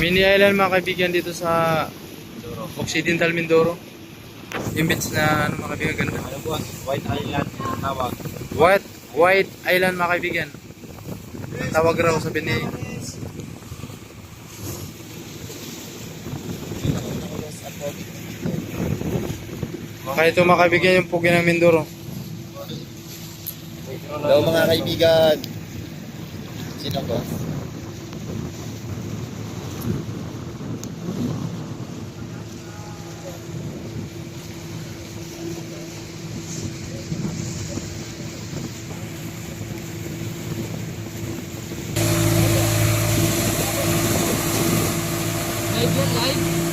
Mini Island mga kaibigan dito sa Occidental Mindoro. Yung beach na ano mga kaibigan, ganda. Ano boss? White Island ang tawag. White Island mga kaibigan. Ang tawag raw sa ni. Kaya ito mga kaibigan yung pugi ng Mindoro. Hello mga kaibigan. Sino ko? Live yan, live.